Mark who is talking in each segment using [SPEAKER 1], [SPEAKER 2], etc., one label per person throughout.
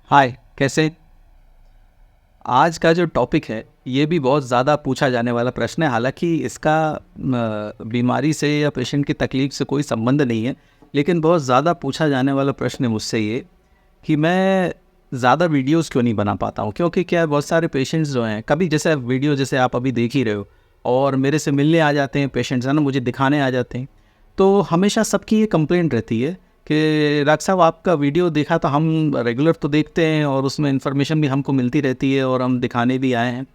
[SPEAKER 1] हाय, कैसे? आज का जो टॉपिक है, ये भी बहुत ज़्यादा पूछा जाने वाला प्रश्न है। हालाँकि इसका बीमारी से या पेशेंट की तकलीफ़ से कोई संबंध नहीं है, लेकिन बहुत ज़्यादा पूछा जाने वाला प्रश्न है मुझसे ये कि मैं ज़्यादा वीडियोज़ क्यों नहीं बना पाता हूँ? क्योंकि क्या है, बहुत सारे पेशेंट्स जो हैं, कभी जैसे वीडियो जैसे आप अभी देख ही रहे हो और मेरे से मिलने आ जाते हैं पेशेंट्स, है ना? मुझे दिखाने आ जाते हैं। तो हमेशा सबकी ये कंप्लेंट रहती है कि डॉक्टर साहब आपका वीडियो देखा तो हम रेगुलर तो देखते हैं और उसमें इन्फॉर्मेशन भी हमको मिलती रहती है और हम दिखाने भी आए हैं।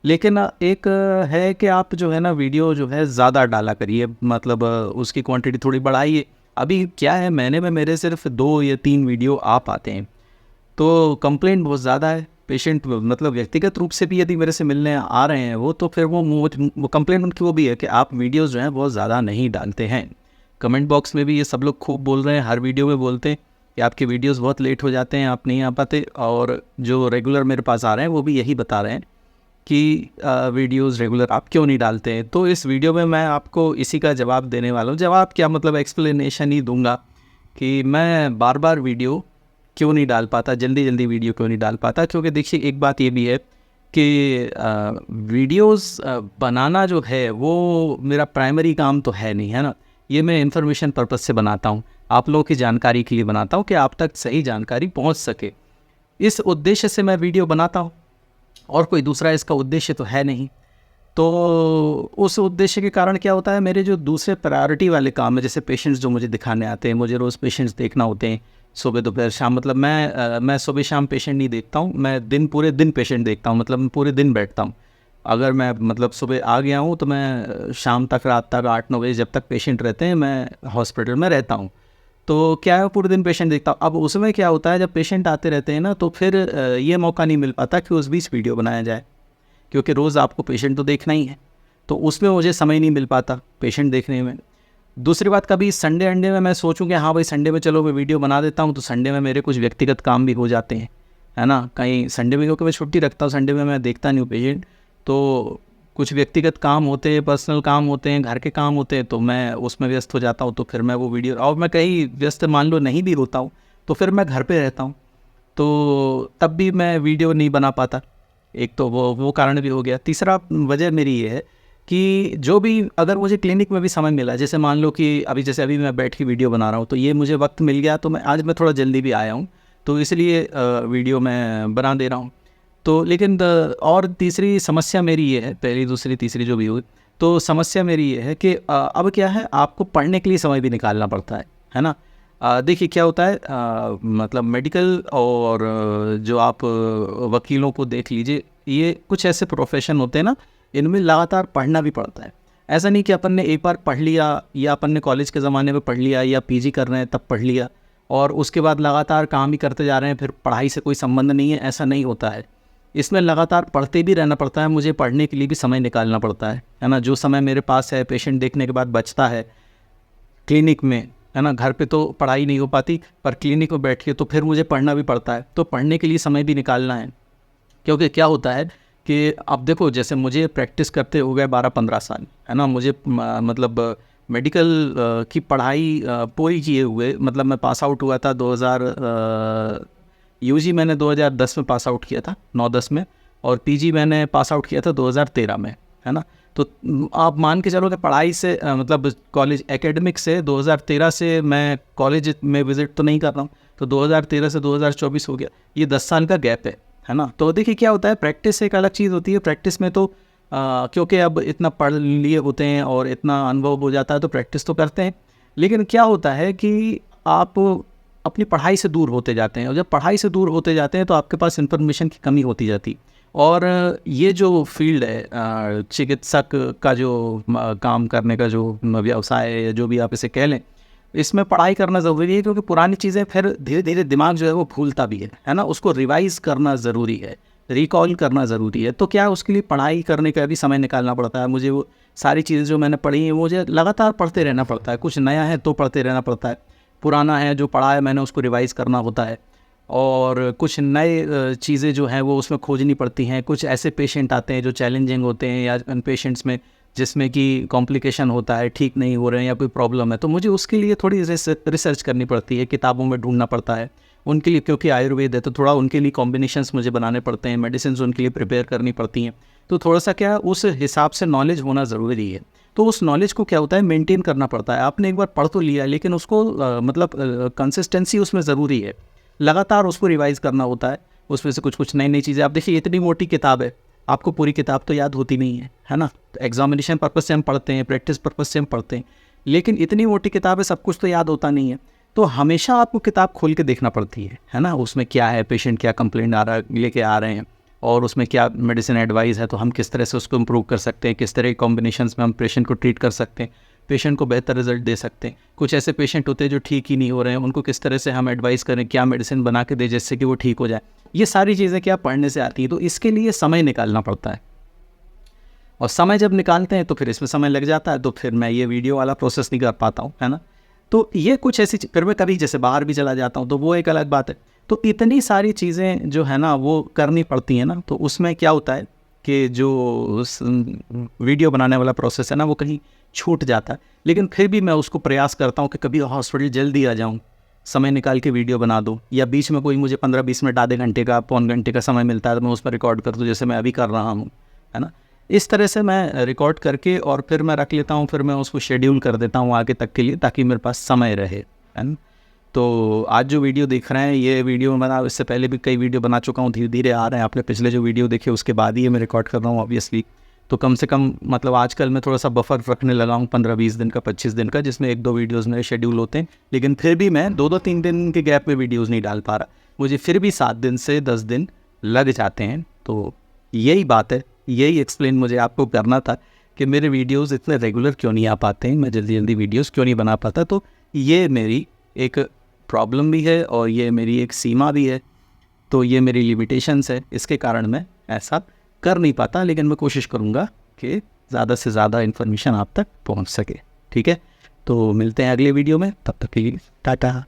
[SPEAKER 1] लेकिन एक है कि आप जो है ना वीडियो जो है ज़्यादा डाला करिए, मतलब उसकी क्वांटिटी थोड़ी बढ़ाइए। अभी क्या है, महीने में मेरे सिर्फ 2 या 3 वीडियो आ पाते हैं। तो कंप्लेंट बहुत ज़्यादा है। पेशेंट मतलब व्यक्तिगत रूप से भी यदि मेरे से मिलने आ रहे हैं वो, तो फिर वो कंप्लेंट उनकी वो भी है कि आप वीडियोज़ जो हैं बहुत ज़्यादा नहीं डालते हैं। कमेंट बॉक्स में भी ये सब लोग खूब बोल रहे हैं, हर वीडियो में बोलते हैं कि आपके वीडियोज़ बहुत लेट हो जाते हैं, आप नहीं आ पाते। और जो रेगुलर मेरे पास आ रहे हैं वो भी यही बता रहे हैं कि वीडियोज़ रेगुलर आप क्यों नहीं डालते हैं। तो इस वीडियो में मैं आपको इसी का जवाब देने वाला हूँ। जवाब क्या, मतलब एक्सप्लेनेशन ही दूँगा कि मैं बार-बार वीडियो क्यों नहीं डाल पाता, जल्दी-जल्दी वीडियो क्यों नहीं डाल पाता। क्योंकि देखिए, एक बात ये भी है कि वीडियोज़ बनाना जो है वो मेरा प्राइमरी काम तो है नहीं, है ना? ये मैं इन्फॉर्मेशन पर्पज़ से बनाता हूँ, आप लोगों की जानकारी के लिए बनाता हूँ कि आप तक सही जानकारी पहुँच सके। इस उद्देश्य से मैं वीडियो बनाता हूँ और कोई दूसरा इसका उद्देश्य तो है नहीं। तो उस उद्देश्य के कारण क्या होता है, मेरे जो दूसरे प्रायोरिटी वाले काम है, जैसे पेशेंट्स जो मुझे दिखाने आते हैं, मुझे रोज़ पेशेंट्स देखना होते हैं, सुबह दोपहर शाम। मतलब मैं सुबह शाम पेशेंट नहीं देखता हूँ, मैं पूरे दिन पेशेंट देखता हूँ। मतलब मैं पूरे दिन बैठता हूँ। अगर मैं मतलब सुबह आ गया हूँ तो मैं शाम तक, रात तक 8-9 बजे जब तक पेशेंट रहते हैं मैं हॉस्पिटल में रहता हूँ। तो क्या है, पूरे दिन पेशेंट देखता हूँ। अब उसमें क्या होता है, जब पेशेंट आते रहते हैं ना, तो फिर ये मौका नहीं मिल पाता कि उस बीच वीडियो बनाया जाए, क्योंकि रोज़ आपको पेशेंट तो देखना ही है। तो उसमें मुझे समय नहीं मिल पाता पेशेंट देखने में। दूसरी बात, कभी संडे अंडे में मैं सोचूं कि हाँ भाई, संडे में चलो मैं वीडियो बना देता हूँ, तो संडे में मेरे कुछ व्यक्तिगत काम भी हो जाते हैं, है ना? कहीं संडे में, क्योंकि मैं छुट्टी रखता हूँ, संडे में मैं देखता नहीं हूँ पेशेंट। तो कुछ व्यक्तिगत काम होते हैं, पर्सनल काम होते हैं, घर के काम होते हैं, तो मैं उसमें व्यस्त हो जाता हूँ। तो फिर मैं वो वीडियो, और मैं कहीं व्यस्त मान लो नहीं भी होता हूँ, तो फिर मैं घर पे रहता हूँ, तो तब भी मैं वीडियो नहीं बना पाता। एक तो वो कारण भी हो गया। तीसरा वजह मेरी ये है कि जो भी, अगर मुझे क्लिनिक में भी समय मिला, जैसे मान लो कि अभी मैं बैठ के वीडियो बना रहा हूँ, तो ये मुझे वक्त मिल गया, तो आज मैं थोड़ा जल्दी भी आया हूँ, तो इसलिए वीडियो मैं बना दे रहा हूँ। तो लेकिन और तीसरी समस्या मेरी ये है, पहली दूसरी तीसरी जो भी हुई, तो समस्या मेरी ये है कि अब क्या है, आपको पढ़ने के लिए समय भी निकालना पड़ता है ना? देखिए क्या होता है, मतलब मेडिकल और जो आप वकीलों को देख लीजिए, ये कुछ ऐसे प्रोफेशन होते हैं ना, इनमें लगातार पढ़ना भी पड़ता है। ऐसा नहीं कि अपन ने एक बार पढ़ लिया, या अपन ने कॉलेज के ज़माने में पढ़ लिया, या पीजी कर रहे हैं तब पढ़ लिया, और उसके बाद लगातार काम ही करते जा रहे हैं, फिर पढ़ाई से कोई संबंध नहीं है, ऐसा नहीं होता है। इसमें लगातार पढ़ते भी रहना पड़ता है, मुझे पढ़ने के लिए भी समय निकालना पड़ता है ना? जो समय मेरे पास है पेशेंट देखने के बाद बचता है क्लिनिक में, है ना? घर पे तो पढ़ाई नहीं हो पाती, पर क्लिनिक में बैठ के तो फिर मुझे पढ़ना भी पड़ता है, तो पढ़ने के लिए समय भी निकालना है। क्योंकि क्या होता है कि अब देखो, जैसे मुझे प्रैक्टिस करते हो गए 12-15 साल, है ना? मुझे मतलब मेडिकल की पढ़ाई पूरी किए हुए, मतलब मैं पास आउट हुआ था 2000, यूजी मैंने 2010 में पास आउट किया था, 9-10 में, और पीजी मैंने पास आउट किया था 2013 में, है ना? तो आप मान के चलो कि पढ़ाई से मतलब कॉलेज एकेडमिक से 2013 से मैं कॉलेज में विज़िट तो नहीं कर रहा हूँ, तो 2013 से 2024 हो गया, ये 10 साल का गैप है ना? तो देखिए क्या होता है, प्रैक्टिस एक अलग चीज़ होती है। प्रैक्टिस में तो क्योंकि अब इतना पढ़ लिए होते हैं और इतना अनुभव हो जाता है, तो प्रैक्टिस तो करते हैं। लेकिन क्या होता है कि आप अपनी पढ़ाई से दूर होते जाते हैं, और जब पढ़ाई से दूर होते जाते हैं तो आपके पास इन्फॉर्मेशन की कमी होती जाती। और ये जो फील्ड है, चिकित्सक का जो काम करने का जो व्यवसाय है, या जो भी आप इसे कह लें, इसमें पढ़ाई करना ज़रूरी है, क्योंकि पुरानी चीज़ें फिर धीरे धीरे दिमाग जो है वो भूलता भी है ना? उसको रिवाइज़ करना ज़रूरी है, रिकॉल करना ज़रूरी है। तो क्या है, उसके लिए पढ़ाई करने का भी समय निकालना पड़ता है मुझे। वो सारी चीज़ें जो मैंने पढ़ी हैं, मुझे लगातार पढ़ते रहना पड़ता है। कुछ नया है तो पढ़ते रहना पड़ता है, पुराना है जो पढ़ा है मैंने उसको रिवाइज़ करना होता है, और कुछ नए चीज़ें जो हैं वो उसमें खोजनी पड़ती हैं। कुछ ऐसे पेशेंट आते हैं जो चैलेंजिंग होते हैं, या उन पेशेंट्स में जिसमें कि कॉम्प्लिकेशन होता है, ठीक नहीं हो रहे हैं, या कोई प्रॉब्लम है, तो मुझे उसके लिए थोड़ी रिसर्च करनी पड़ती है, किताबों में ढूंढना पड़ता है, उनके लिए, क्योंकि आयुर्वेद है तो थोड़ा उनके लिए कॉम्बिनेशंस मुझे बनाने पड़ते हैं, मेडिसिन उनके लिए प्रिपेयर करनी पड़ती हैं, तो थोड़ा सा क्या उस हिसाब से नॉलेज होना ज़रूरी है। तो उस नॉलेज को क्या होता है मेंटेन करना पड़ता है। आपने एक बार पढ़ तो लिया, लेकिन उसको मतलब कंसिस्टेंसी उसमें ज़रूरी है, लगातार उसको रिवाइज़ करना होता है, उसमें से कुछ कुछ नई नई चीज़ें। आप देखिए इतनी मोटी किताब है, आपको पूरी किताब तो याद होती नहीं है ना। तो एग्जामिनेशन पर्पज़ से हम पढ़ते हैं, प्रैक्टिस पर्पज़ से हम पढ़ते हैं, लेकिन इतनी मोटी किताब है, सब कुछ तो याद होता नहीं है। तो हमेशा आपको किताब खोल के देखना पड़ती है ना। उसमें क्या है, पेशेंट क्या कंप्लेंट आ रहा लेके आ रहे हैं, और उसमें क्या मेडिसिन एडवाइस है, तो हम किस तरह से उसको इम्प्रूव कर सकते हैं, किस तरह के कॉम्बिनेशंस में हम पेशेंट को ट्रीट कर सकते हैं, पेशेंट को बेहतर रिजल्ट दे सकते हैं। कुछ ऐसे पेशेंट होते हैं जो ठीक ही नहीं हो रहे हैं, उनको किस तरह से हम एडवाइस करें, क्या मेडिसिन बना के दें जिससे कि वो ठीक हो जाए। ये सारी चीज़ें क्या पढ़ने से आती हैं, तो इसके लिए समय निकालना पड़ता है, और समय जब निकालते हैं तो फिर इसमें समय लग जाता है, तो फिर मैं ये वीडियो वाला प्रोसेस नहीं कर पाता हूँ, है ना। तो ये कुछ ऐसी फिर मैं कभी जैसे बाहर भी चला जाता हूँ तो वो एक अलग बात है। तो इतनी सारी चीज़ें जो है ना वो करनी पड़ती हैं ना, तो उसमें क्या होता है कि जो वीडियो बनाने वाला प्रोसेस है ना वो कहीं छूट जाता है। लेकिन फिर भी मैं उसको प्रयास करता हूँ कि कभी हॉस्पिटल जल्दी आ जाऊँ, समय निकाल के वीडियो बना दूँ, या बीच में कोई मुझे 15-20 मिनट, आधे घंटे का, पौन घंटे का समय मिलता है तो मैं उस पर रिकॉर्ड कर दूँ, जैसे मैं अभी कर रहा हूँ, है ना। इस तरह से मैं रिकॉर्ड करके और फिर मैं रख लेता हूँ, फिर मैं उसको शेड्यूल कर देता हूँ आगे तक के लिए, ताकि मेरे पास समय रहे, है ना। तो आज जो वीडियो देख रहे हैं, ये वीडियो मैं इससे पहले भी कई वीडियो बना चुका हूँ, धीरे धीरे आ रहे हैं। आपने पिछले जो वीडियो देखे उसके बाद ही ये मैं रिकॉर्ड कर रहा हूँ ऑब्वियसली। तो कम से कम मतलब आजकल मैं थोड़ा सा बफर रखने लगा हूँ, 15-20 दिन का, 25 दिन का, जिसमें 1-2 वीडियोस मेरे शेड्यूल होते हैं। लेकिन फिर भी मैं 2-3 दिन के गैप में वीडियोस नहीं डाल पा रहा, मुझे फिर भी 7 दिन से 10 दिन लग जाते हैं। तो यही बात है, यही एक्सप्लेन मुझे आपको करना था कि मेरे वीडियोस इतने रेगुलर क्यों नहीं आ पाते हैं, मैं जल्दी जल्दी वीडियोस क्यों नहीं बना पाता। तो ये मेरी एक प्रॉब्लम भी है और ये मेरी एक सीमा भी है, तो ये मेरी लिमिटेशंस है, इसके कारण मैं ऐसा कर नहीं पाता। लेकिन मैं कोशिश करूँगा कि ज़्यादा से ज़्यादा इन्फॉर्मेशन आप तक पहुँच सके। ठीक है, तो मिलते हैं अगले वीडियो में, तब तक के लिए टाटा।